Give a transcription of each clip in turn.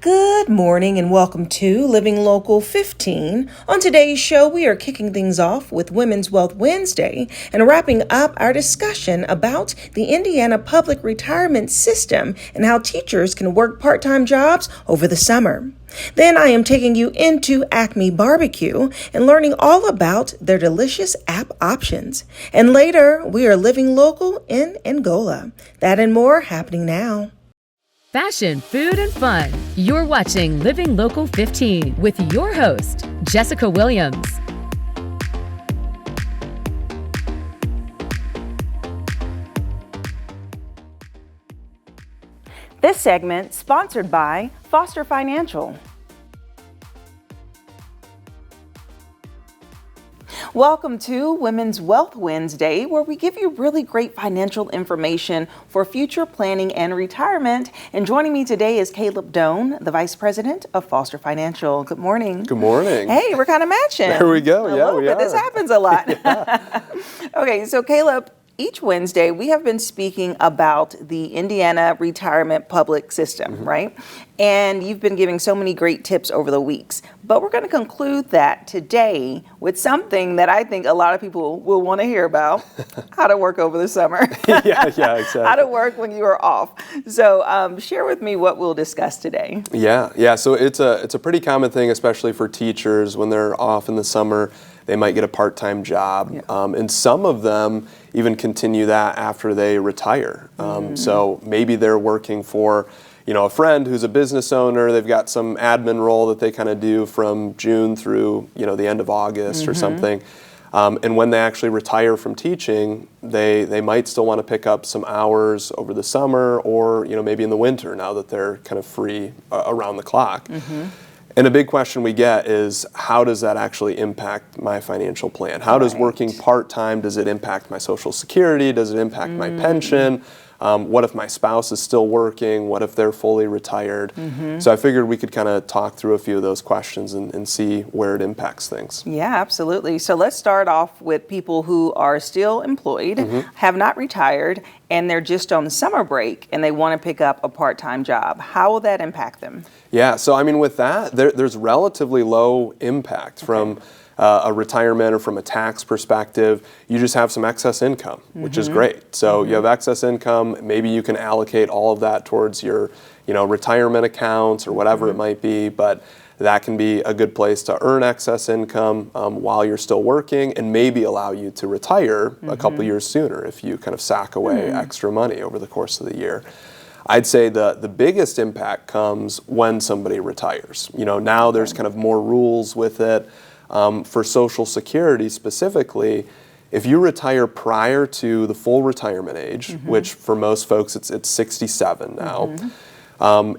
Good morning and welcome to Living Local 15. On today's show, we are kicking things off with Women's Wealth Wednesday and wrapping up our discussion about the Indiana public retirement system and how teachers can work part-time jobs over the summer. Then I am taking you into ACME Barbecue and learning all about their delicious app options. And later, we are living local in Angola. That and more happening now. Fashion, food, and fun. You're watching Living Local 15 with your host, Jessica Williams. This segment sponsored by Foster Financial. Welcome to Women's Wealth Wednesday, where we give you really great financial information for future planning and retirement. And joining me today is Caleb Doan, the Vice President of Foster Financial. Good morning. Good morning. Hey, we're kind of matching. There we go. Yeah, we are. This happens a lot. Okay, so Caleb, each Wednesday, we have been speaking about the Indiana retirement public system, right? And you've been giving so many great tips over the weeks. But we're going to conclude that today with something that I think a lot of people will want to hear about, how to work over the summer. Yeah, exactly. How to work when you are off. So share with me what we'll discuss today. Yeah. So it's a pretty common thing, especially for teachers when they're off in the summer. They might get a part-time job, and some of them even continue that after they retire. So maybe they're working for, a friend who's a business owner. They've got some admin role that they kind of do from June through, the end of August or something. And when they actually retire from teaching, they might still want to pick up some hours over the summer or, maybe in the winter now that they're kind of free around the clock. And a big question we get is, how does that actually impact my financial plan? How does working part-time, does it impact my Social Security? Does it impact my pension? What if my spouse is still working? What if they're fully retired? So I figured we could kind of talk through a few of those questions and see where it impacts things. Yeah, absolutely. So let's start off with people who are still employed, have not retired, and they're just on summer break and they want to pick up a part-time job. How will that impact them? Yeah, so with that, there's relatively low impact from a retirement or from a tax perspective. You just have some excess income, which is great. So you have excess income, maybe you can allocate all of that towards your retirement accounts or whatever it might be, but that can be a good place to earn excess income while you're still working and maybe allow you to retire a couple years sooner if you kind of sock away extra money over the course of the year. I'd say the biggest impact comes when somebody retires. Now there's kind of more rules with it. For Social Security specifically, if you retire prior to the full retirement age, which for most folks it's 67 now,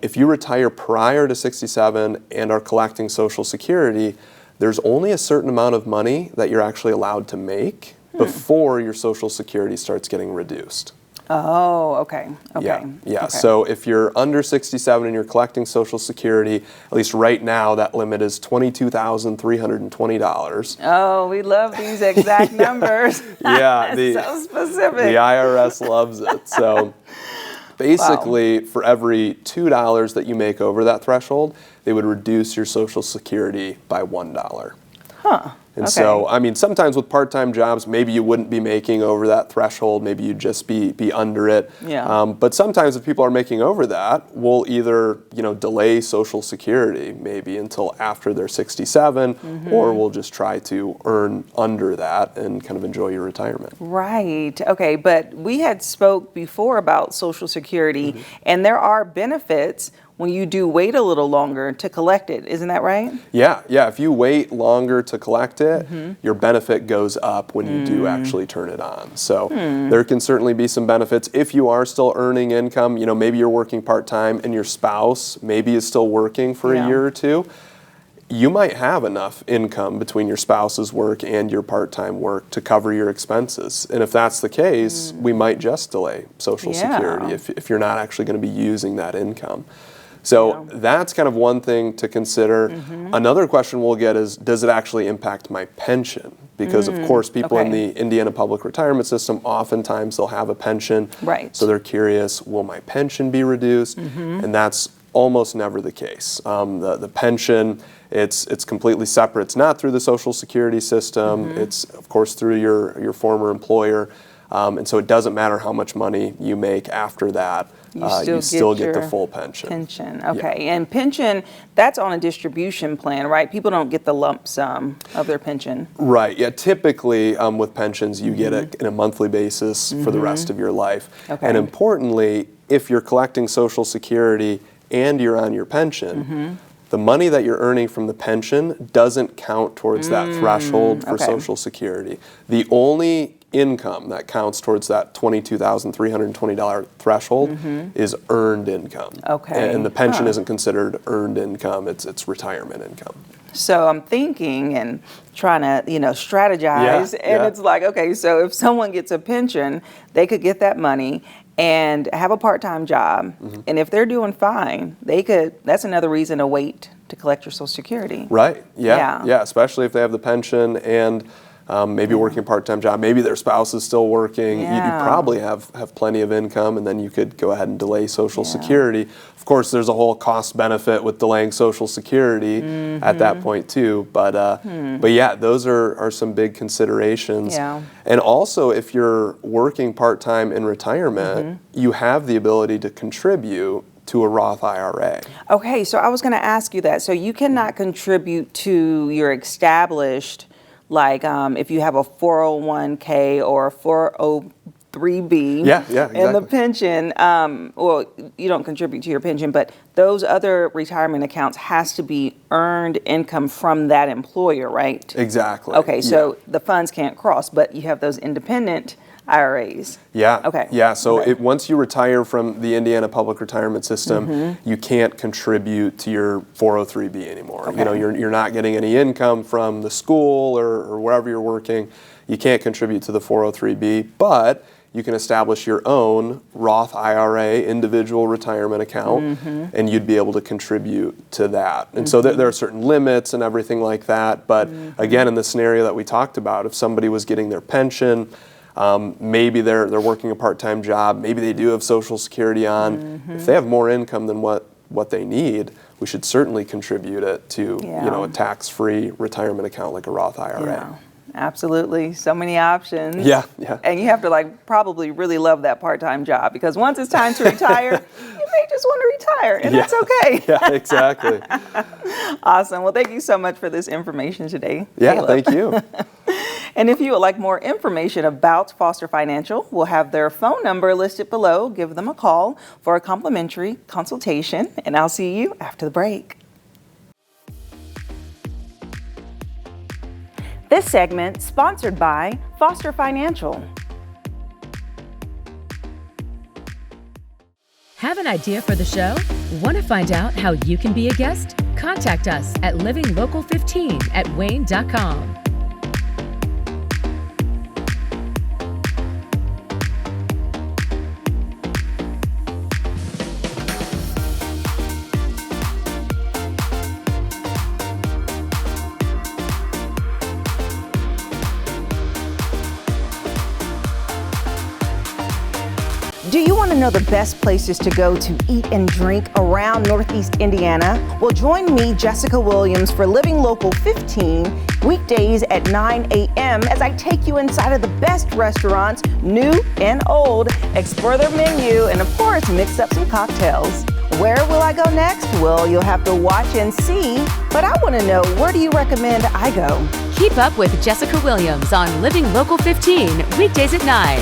if you retire prior to 67 and are collecting Social Security, there's only a certain amount of money that you're actually allowed to make before your Social Security starts getting reduced. Oh, okay. Yeah. Okay. So if you're under 67 and you're collecting Social Security, at least right now, that limit is $22,320. Oh, we love these exact numbers. Yeah. So specific. The IRS loves it. So basically, for every $2 that you make over that threshold, they would reduce your Social Security by $1. And so, sometimes with part-time jobs, maybe you wouldn't be making over that threshold. Maybe you'd just be under it. But sometimes if people are making over that, we'll either, delay Social Security maybe until after they're 67, or we'll just try to earn under that and kind of enjoy your retirement. Right. Okay. But we had spoke before about Social Security, and there are benefits when you do wait a little longer to collect it. Isn't that right? Yeah. If you wait longer to collect it, your benefit goes up when you do actually turn it on. So there can certainly be some benefits if you are still earning income. Maybe you're working part-time and your spouse maybe is still working for a year or two. You might have enough income between your spouse's work and your part-time work to cover your expenses. And if that's the case, we might just delay Social Security if you're not actually going to be using that income. So that's kind of one thing to consider. Another question we'll get is, does it actually impact my pension? Because of course people in the Indiana public retirement system, oftentimes they'll have a pension. Right. So they're curious, will my pension be reduced? And that's almost never the case. The pension, it's completely separate. It's not through the Social Security system. It's, of course, through your former employer. And so it doesn't matter how much money you make after that. You still get the full pension. Okay. Yeah. And pension, that's on a distribution plan, right? People don't get the lump sum of their pension. Right. Yeah. Typically, with pensions, you get it on a monthly basis for the rest of your life. Okay. And importantly, if you're collecting Social Security and you're on your pension, the money that you're earning from the pension doesn't count towards that threshold for Social Security. The only income that counts towards that $22,320 threshold is earned income. Okay. And the pension isn't considered earned income, it's retirement income. So I'm thinking and trying to, strategize, and it's like, okay, so if someone gets a pension, they could get that money and have a part-time job, and if they're doing fine, that's another reason to wait to collect your Social Security. Right, yeah, especially if they have the pension and maybe working a part-time job, maybe their spouse is still working, you probably have plenty of income, and then you could go ahead and delay Social Security. Of course, there's a whole cost benefit with delaying Social Security at that point too, but yeah, those are some big considerations. Yeah. And also, if you're working part-time in retirement, you have the ability to contribute to a Roth IRA. Okay, so I was going to ask you that. So you cannot contribute to your established, like if you have a 401k or a 403b exactly. and the pension, well, you don't contribute to your pension, but those other retirement accounts has to be earned income from that employer, right? Exactly. Okay, so the funds can't cross, but you have those independent IRAs. Yeah. Okay. Yeah. So once you retire from the Indiana Public Retirement System, you can't contribute to your 403b anymore. Okay. You're not getting any income from the school or wherever you're working. You can't contribute to the 403b, but you can establish your own Roth IRA, individual retirement account, and you'd be able to contribute to that. And so there are certain limits and everything like that. But again, in the scenario that we talked about, if somebody was getting their pension, maybe they're working a part-time job, maybe they do have Social Security on. If they have more income than what they need, we should certainly contribute it to a tax-free retirement account like a Roth IRA. Yeah. Absolutely. So many options. Yeah. And you have to probably really love that part-time job, because once it's time to retire, you may just want to retire, and that's okay. Yeah, exactly. Awesome. Well, thank you so much for this information today, Yeah, Caleb. thank you. And if you would like more information about Foster Financial, we'll have their phone number listed below. Give them a call for a complimentary consultation, and I'll see you after the break. This segment sponsored by Foster Financial. Have an idea for the show? Want to find out how you can be a guest? Contact us at livinglocal15@wayne.com. Do you want to know the best places to go to eat and drink around Northeast Indiana? Well, join me, Jessica Williams, for Living Local 15, weekdays at 9 a.m. as I take you inside of the best restaurants, new and old, explore their menu, and of course, mix up some cocktails. Where will I go next? Well, you'll have to watch and see, but I want to know, where do you recommend I go? Keep up with Jessica Williams on Living Local 15, weekdays at 9.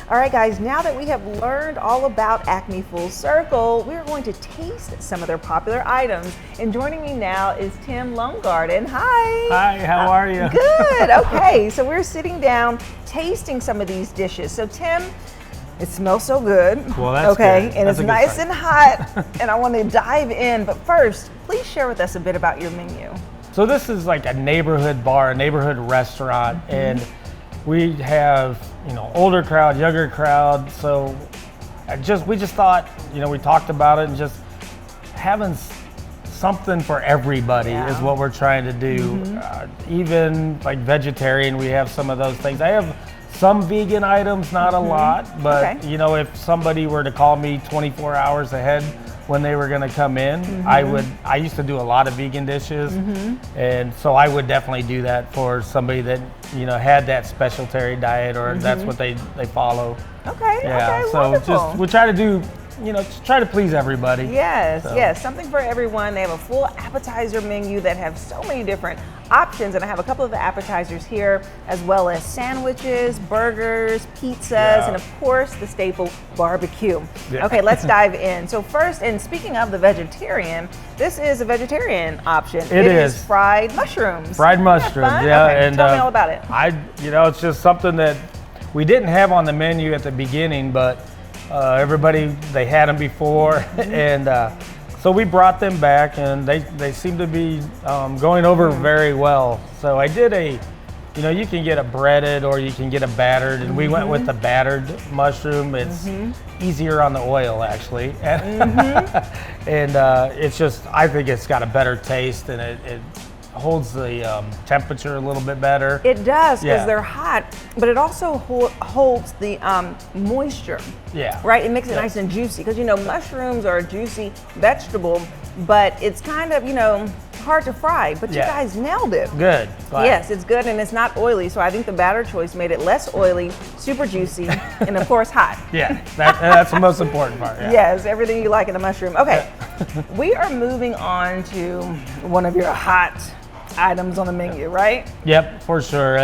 All right, guys, now that we have learned all about Acme Full Circle, we're going to taste some of their popular items. And joining me now is Tim Lonegarden. Hi. Hi, how are you? Good. Okay, so we're sitting down tasting some of these dishes. So, Tim, it smells so good. Well, that's okay, good. And That's it's a good nice sign. and hot, and I want to dive in. But first, please share with us a bit about your menu. So this is like a neighborhood bar, a neighborhood restaurant, and we have, older crowd, younger crowd. So we just thought, we talked about it, and just having something for everybody is what we're trying to do. Even like vegetarian, we have some of those things. I have some vegan items, not a lot, but you know, if somebody were to call me 24 hours ahead when they were going to come in, I used to do a lot of vegan dishes, and so I would definitely do that for somebody that, you know, had that specialtary diet, or that's what they follow. Okay, Yeah, okay, so wonderful. just we try to do, you know, just try to please everybody. Yes, yes, something for everyone. They have a full appetizer menu that have so many different options, and I have a couple of the appetizers here, as well as sandwiches, burgers, pizzas, and of course the staple barbecue. Okay, let's dive in. So first, and speaking of the vegetarian, this is a vegetarian option. It is fried mushrooms. Fried mushrooms, Okay, and tell me all about it. You know, it's just something that we didn't have on the menu at the beginning, but everybody, they had them before, and so we brought them back, and they seem to be going over very well. So I did you know, you can get a breaded or you can get a battered, and we went with the battered mushroom. It's easier on the oil, actually, and it's just, I think it's got a better taste, and it holds the temperature a little bit better. It does, because they're hot, but it also holds the moisture. Yeah. Right? It makes it nice and juicy, because, you know, mushrooms are a juicy vegetable, but it's kind of, you know, hard to fry, but you guys nailed it. Good. Glad. Yes, it's good, and it's not oily, so I think the batter choice made it less oily, super juicy, and of course hot. Yeah, that's the most important part. Yeah. Yes, everything you like in a mushroom. Okay, we are moving on to one of your hot items on the menu, right? Yep, for sure.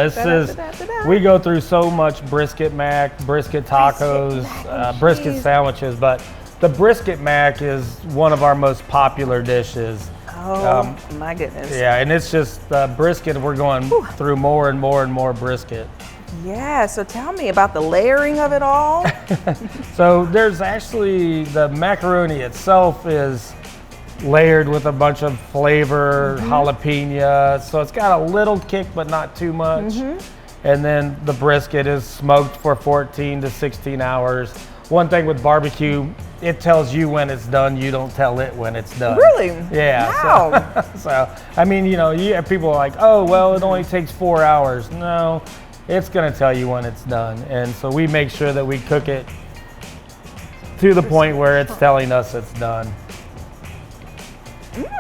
We go through so much brisket mac, brisket tacos, brisket sandwiches, but the brisket mac is one of our most popular dishes. Oh my goodness. Yeah, and it's just brisket. We're going through more and more and more brisket. Yeah, so tell me about the layering of it all. So there's actually, the macaroni itself is layered with a bunch of flavor, jalapeno, so it's got a little kick but not too much. And then the brisket is smoked for 14 to 16 hours. One thing with barbecue, it tells you when it's done, you don't tell it when it's done. Really? Yeah. Wow. So I mean, you know, you have people like, oh, well, it only takes 4 hours. No, it's gonna tell you when it's done. And so we make sure that we cook it to the point where it's telling us it's done.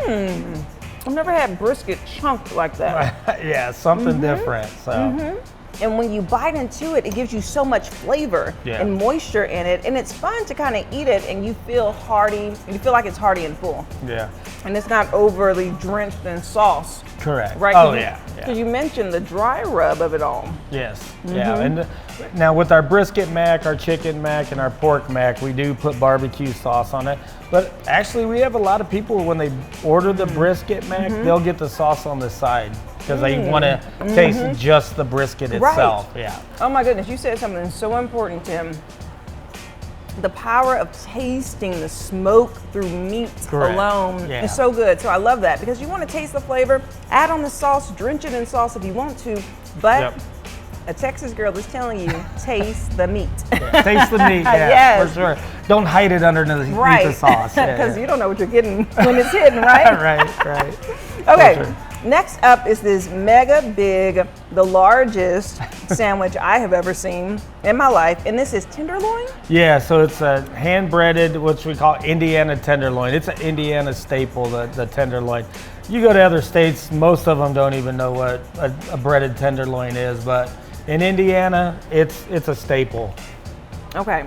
I've never had brisket chunked like that. Yeah, something different. So. And when you bite into it, it gives you so much flavor and moisture in it, and it's fun to kind of eat it, and you feel hearty. You feel like it's hearty and full. Yeah. And it's not overly drenched in sauce. Correct. Right? Oh yeah. So you mentioned the dry rub of it all. Yes. Yeah. And now with our brisket mac, our chicken mac, and our pork mac, we do put barbecue sauce on it. But actually, we have a lot of people, when they order the brisket mac, they'll get the sauce on the side, because they want to taste just the brisket itself. Yeah. Oh my goodness, you said something so important, Tim. The power of tasting the smoke through meat alone is so good. So I love that, because you want to taste the flavor, add on the sauce, drench it in sauce if you want to, but a Texas girl is telling you, taste the meat. Yeah, taste the meat, for sure. Don't hide it underneath the sauce. Because you don't know what you're getting when it's hidden, right? right. Okay, next up is this mega big, the largest sandwich I have ever seen in my life, and this is tenderloin? Yeah, so it's a hand-breaded, what we call Indiana tenderloin. It's an Indiana staple, the tenderloin. You go to other states, most of them don't even know what a breaded tenderloin is, but in Indiana, it's a staple. Okay.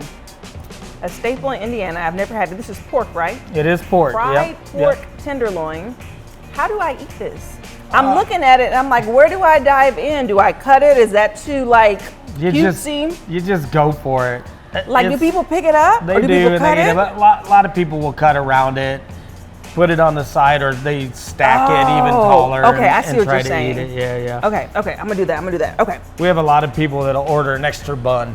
A staple in Indiana. I've never had it. This is pork, right? It is pork. Fried pork tenderloin. How do I eat this? I'm looking at it and I'm like, where do I dive in? Do I cut it? Is that too like cutesy? You just go for it. Like, do people pick it up? They or do do, people and cut they eat it? it. A lot of people will cut around it, put it on the side, or they stack it even taller. Okay, I see what try you're to saying. Eat it. Yeah. Okay, I'm gonna do that. Okay. We have a lot of people that'll order an extra bun.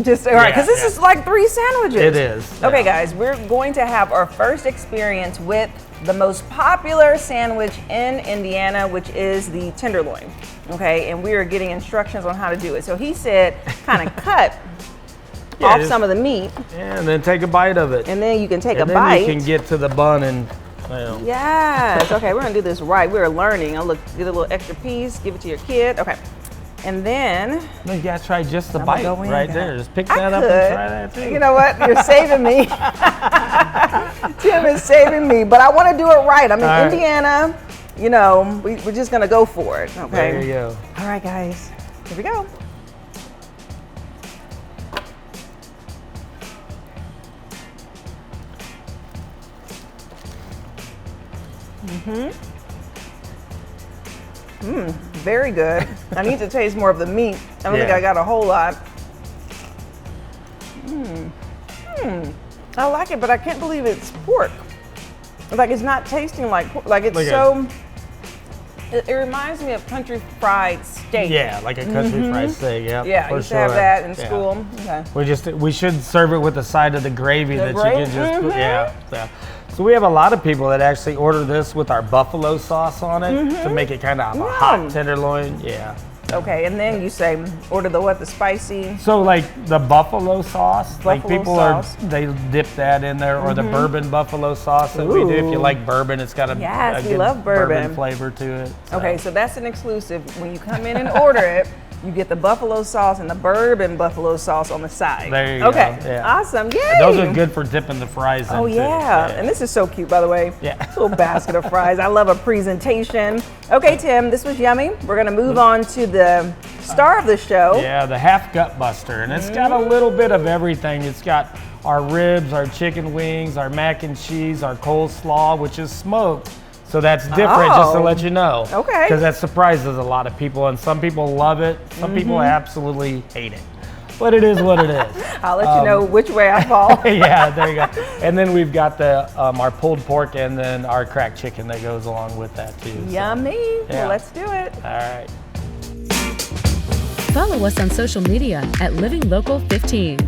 Just all right, because this is like 3 sandwiches. It is. Okay, guys, we're going to have our first experience with the most popular sandwich in Indiana, which is the tenderloin. Okay, and we are getting instructions on how to do it. So he said, kind of cut off some of the meat. Yeah, and then take a bite of it. And then you can take a then bite. you can get to the bun and Yeah. Yes. Okay, we're gonna do this right. We're learning. I'll get a little extra piece, give it to your kid. Okay. And then No, you gotta try just the I'm bite gonna go in right that. there. Just pick I that up could. and try that too. You know what? You're saving me. Tim is saving me, but I want to do it right. I'm in All right. Indiana. You know, we're just gonna go for it. Okay. There you go. All right, guys. Here we go. Very good. I need to taste more of the meat. I don't think Yeah. I got a whole lot. I like it, but I can't believe it's pork. Like it's not tasting like pork. Like it's Look at so. It reminds me of country fried steak. Yeah, like a country fried steak. Yeah. Yeah, I for used to have sure. that in Yeah. school. Okay. We should serve it with the side of the gravy The that gravy? you can just put, yeah. So we have a lot of people that actually order this with our buffalo sauce on it to make it kind of a hot tenderloin. Yeah. Okay, and then you say order the what? The spicy. So like the buffalo sauce, like Buffalo people sauce. they dip that in there, or the bourbon buffalo sauce that we do. If you Ooh. like bourbon, it's got a Yes, we good love bourbon. flavor to it. So. Okay, so that's an exclusive. When you come in and order it, you get the buffalo sauce and the bourbon buffalo sauce on the side. There you okay. go. Yeah. Awesome. Yay. Those are good for dipping the fries in Oh too. yeah. And this is so cute, by the way. Yeah. Little basket of fries. I love a presentation. Okay, Tim, this was yummy. We're gonna move on to the star of the show. Yeah, the half gut buster, and it's got a little bit of everything. It's got our ribs, our chicken wings, our mac and cheese, our coleslaw, which is smoked. So that's different, just to Oh. let you know. Okay. Because that surprises a lot of people, and some people love it. Some people absolutely hate it. But it is what it is. I'll let you know which way I fall. Yeah, there you go. And then we've got the our pulled pork, and then our cracked chicken that goes along with that too. So, Yummy. Yeah. Well, let's do it. all right. Follow us on social media at Living Local 15.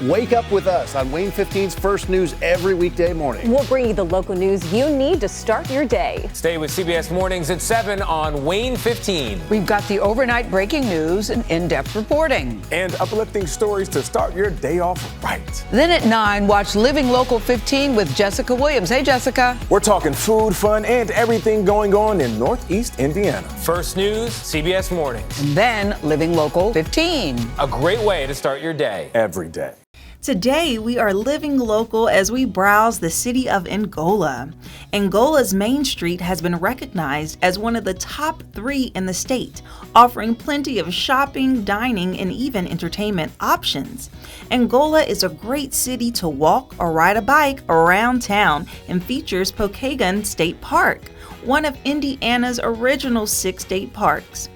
Wake up with us on Wayne 15's First News every weekday morning. We'll bring you the local news you need to start your day. Stay with CBS Mornings at 7 on Wayne 15. We've got the overnight breaking news and in-depth reporting. And uplifting stories to start your day off right. Then at 9, watch Living Local 15 with Jessica Williams. Hey, Jessica. We're talking food, fun, and everything going on in Northeast Indiana. First News, CBS Mornings. And then Living Local 15. A great way to start your day. Every day. Today, we are living local as we browse the city of Angola. Angola's Main Street has been recognized as one of the top 3 in the state, offering plenty of shopping, dining, and even entertainment options. Angola is a great city to walk or ride a bike around town and features Pokagon State Park, one of Indiana's original 6 state parks.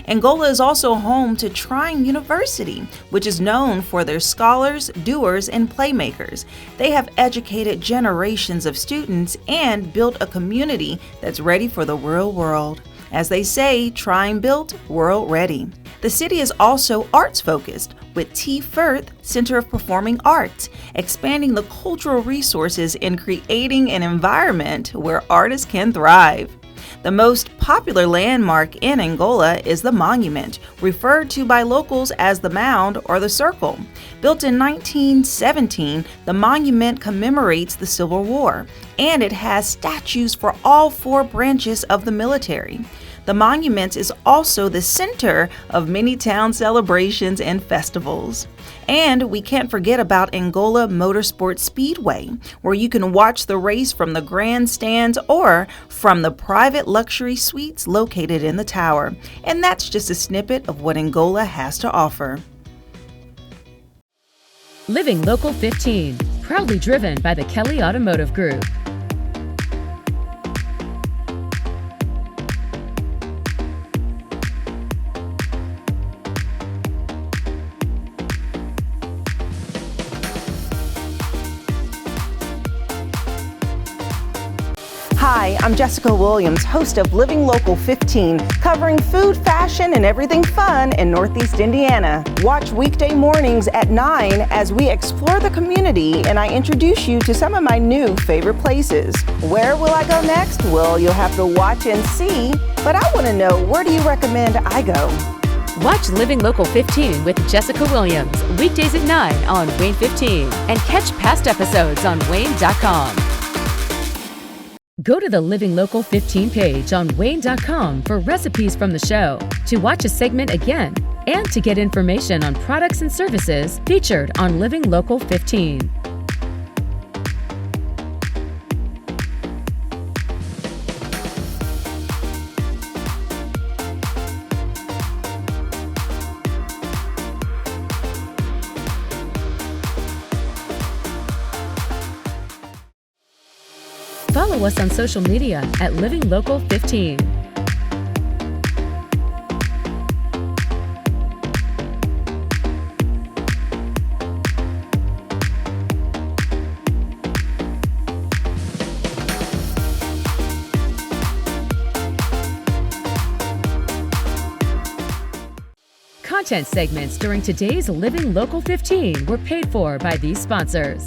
Angola is also home to Trine University, which is known for their scholars, doers, and playmakers. They have educated generations of students and built a community that's ready for the real world. As they say, Trine built, world ready. The city is also arts focused, with T. Firth Center of Performing Arts, expanding the cultural resources and creating an environment where artists can thrive. The most popular landmark in Angola is the monument, referred to by locals as the Mound or the Circle. Built in 1917, the monument commemorates the Civil War, and it has statues for all 4 branches of the military. The monument is also the center of many town celebrations and festivals. And we can't forget about Angola Motorsport Speedway, where you can watch the race from the grandstands or from the private luxury suites located in the tower. And that's just a snippet of what Angola has to offer. Living Local 15, proudly driven by the Kelly Automotive Group. Hi, I'm Jessica Williams, host of Living Local 15, covering food, fashion, and everything fun in Northeast Indiana. Watch weekday mornings at 9 as we explore the community and I introduce you to some of my new favorite places. Where will I go next? Well, you'll have to watch and see, but I want to know, where do you recommend I go? Watch Living Local 15 with Jessica Williams, weekdays at 9 on Wayne 15, and catch past episodes on WANE.com. Go to the Living Local 15 page on WANE.com for recipes from the show, to watch a segment again, and to get information on products and services featured on Living Local 15. Follow us on social media at Living Local 15. Content segments during today's Living Local 15 were paid for by these sponsors.